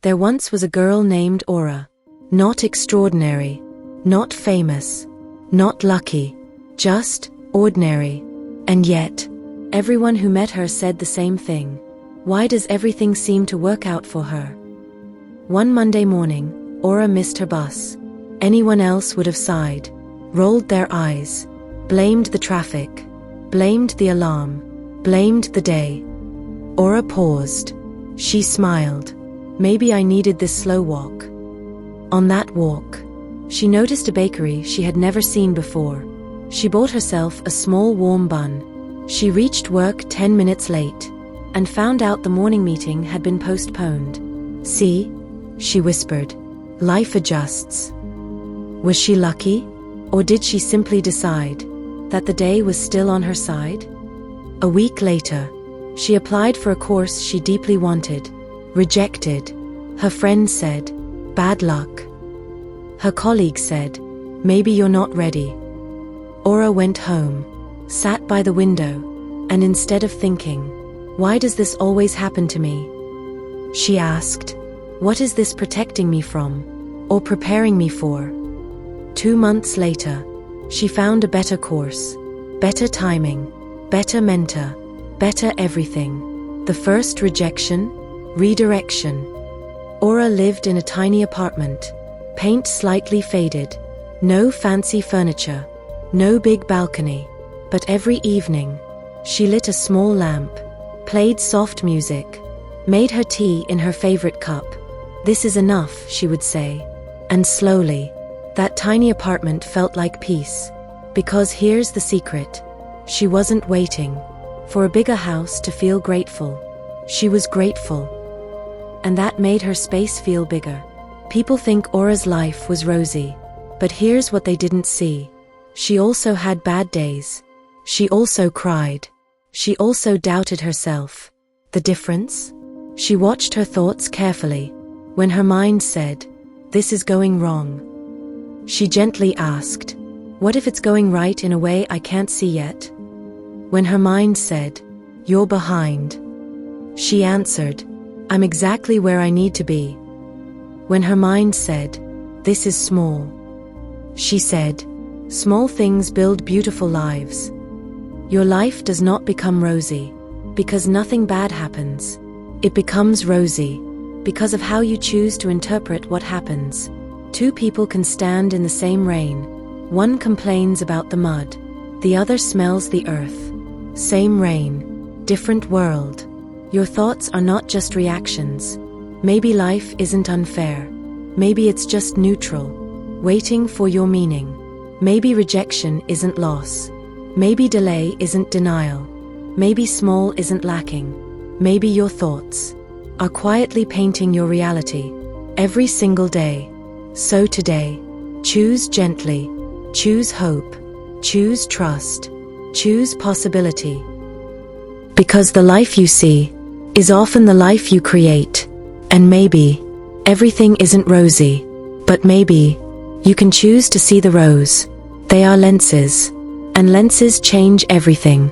There once was a girl named Aura. Not extraordinary, not famous, not lucky, just ordinary. And yet, everyone who met her said the same thing. Why does everything seem to work out for her? One Monday morning, Aura missed her bus. Anyone else would have sighed, rolled their eyes, blamed the traffic, blamed the alarm, blamed the day. Aura paused. She smiled. Maybe I needed this slow walk. On that walk, she noticed a bakery she had never seen before. She bought herself a small warm bun. She reached work 10 minutes late and found out the morning meeting had been postponed. See, she whispered, life adjusts. Was she lucky, or did she simply decide that the day was still on her side? A week later, she applied for a course she deeply wanted. Rejected. Her friend said, bad luck. Her colleague said, maybe you're not ready. Aura went home, sat by the window, and instead of thinking, why does this always happen to me? She asked, what is this protecting me from, or preparing me for? 2 months later, she found a better course, better timing, better mentor, better everything. The first rejection, redirection. Aura lived in a tiny apartment, paint slightly faded, no fancy furniture, no big balcony, but every evening, she lit a small lamp, played soft music, made her tea in her favorite cup. This is enough, she would say. And slowly, that tiny apartment felt like peace. Because here's the secret. She wasn't waiting for a bigger house to feel grateful. She was grateful. And that made her space feel bigger. People think Aura's life was rosy, but here's what they didn't see. She also had bad days. She also cried. She also doubted herself. The difference? She watched her thoughts carefully. When her mind said, this is going wrong, she gently asked, what if it's going right in a way I can't see yet? When her mind said, you're behind, she answered, I'm exactly where I need to be. When her mind said, this is small, she said, small things build beautiful lives. Your life does not become rosy because nothing bad happens. It becomes rosy because of how you choose to interpret what happens. 2 people can stand in the same rain. One complains about the mud, the other smells the earth. Same rain, different world. Your thoughts are not just reactions. Maybe life isn't unfair. Maybe it's just neutral, waiting for your meaning. Maybe rejection isn't loss. Maybe delay isn't denial. Maybe small isn't lacking. Maybe your thoughts are quietly painting your reality every single day. So today, choose gently, choose hope, choose trust, choose possibility. Because the life you see is often the life you create. And maybe everything isn't rosy, but maybe you can choose to see the rose. They are lenses, and lenses change everything.